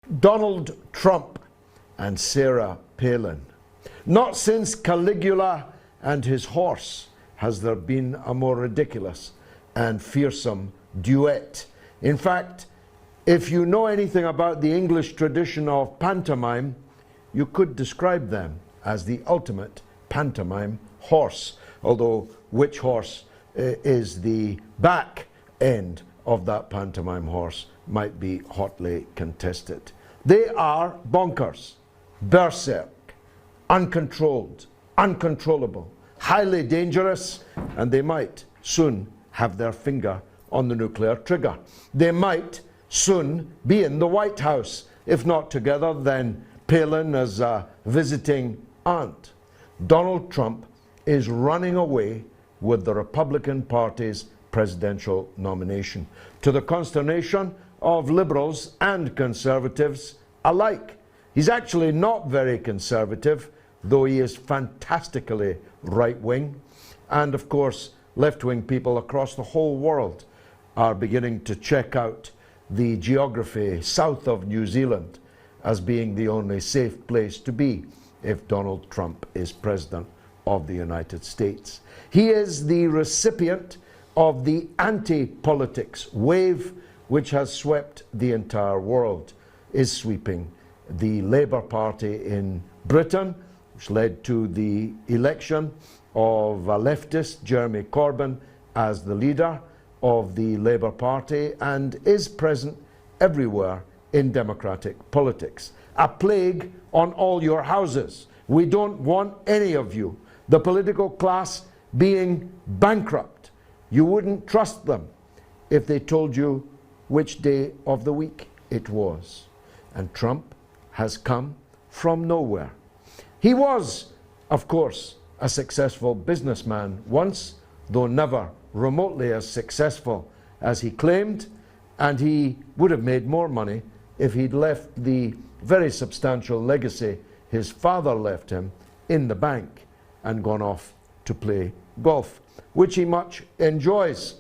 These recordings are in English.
Donald Trump and Sarah Palin. Not since Caligula and his horse has there been a more ridiculous and fearsome duet. In fact, if you know anything about the English tradition of pantomime, you could describe them as the ultimate pantomime horse, although which horse is the back end of that pantomime horse might be hotly contested. They are bonkers, berserk, uncontrolled, uncontrollable, highly dangerous, and they might soon have their finger on the nuclear trigger. They might soon be in the White House, if not together, then Palin as a visiting aunt. Donald Trump is running away with the Republican Party's presidential nomination, to the consternation of liberals and conservatives alike. He's actually not very conservative, though he is fantastically right-wing. And of course, left-wing people across the whole world are beginning to check out the geography south of New Zealand as being the only safe place to be if Donald Trump is president of the United States. He is the recipient of the anti-politics wave which has swept the entire world, is sweeping the Labour Party in Britain, which led to the election of a leftist, Jeremy Corbyn, as the leader of the Labour Party, and is present everywhere in democratic politics. A plague on all your houses. We don't want any of you. The political class being bankrupt. You wouldn't trust them if they told you which day of the week it was. And Trump has come from nowhere. He was, of course, a successful businessman once, though never remotely as successful as he claimed, and he would have made more money if he'd left the very substantial legacy his father left him in the bank and gone off to play golf, which he much enjoys,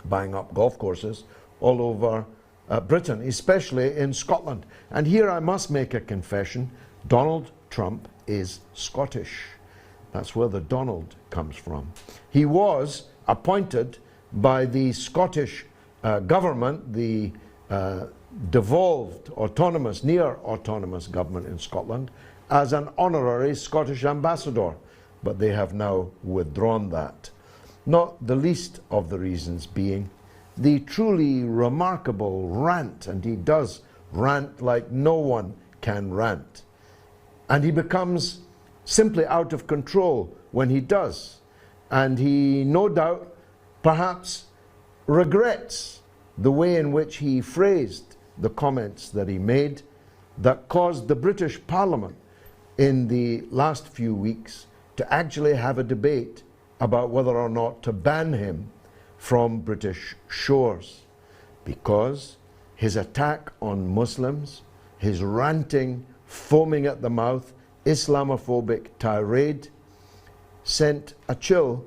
buying up golf courses all over Britain, especially in Scotland. And here I must make a confession. Donald Trump is Scottish. That's where the Donald comes from. He was appointed by the Scottish government, the devolved autonomous, near autonomous government in Scotland, as an honorary Scottish ambassador, but they have now withdrawn that. Not the least of the reasons being the truly remarkable rant, and he does rant like no one can rant. And he becomes simply out of control when he does. And he no doubt perhaps regrets the way in which he phrased the comments that he made that caused the British Parliament in the last few weeks to actually have a debate about whether or not to ban him from British shores, because his attack on Muslims, his ranting, foaming at the mouth, Islamophobic tirade sent a chill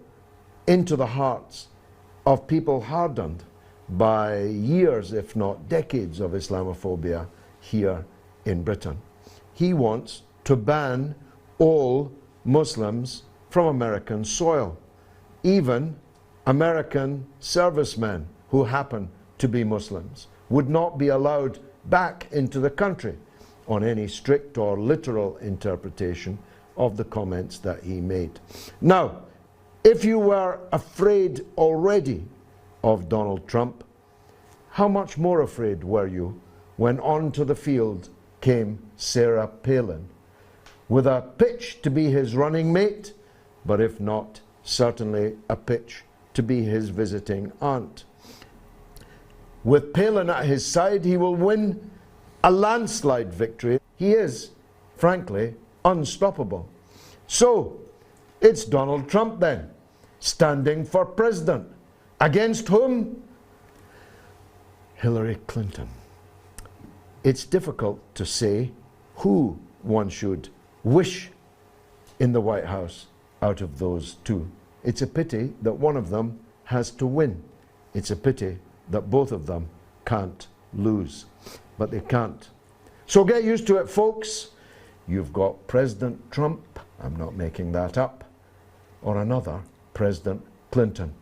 into the hearts of people hardened by years, if not decades, of Islamophobia here in Britain. He wants to ban all Muslims from American soil, even American servicemen who happen to be Muslims would not be allowed back into the country on any strict or literal interpretation of the comments that he made. Now, if you were afraid already of Donald Trump, how much more afraid were you when onto the field came Sarah Palin, with a pitch to be his running mate, but if not, certainly a pitch to be his visiting aunt. With Palin at his side, he will win a landslide victory. He is, frankly, unstoppable. So, it's Donald Trump then, standing for president. Against whom? Hillary Clinton. It's difficult to say who one should wish in the White House out of those two. It's a pity that one of them has to win. It's a pity that both of them can't lose. But they can't. So get used to it, folks. You've got President Trump, I'm not making that up, or another President Clinton.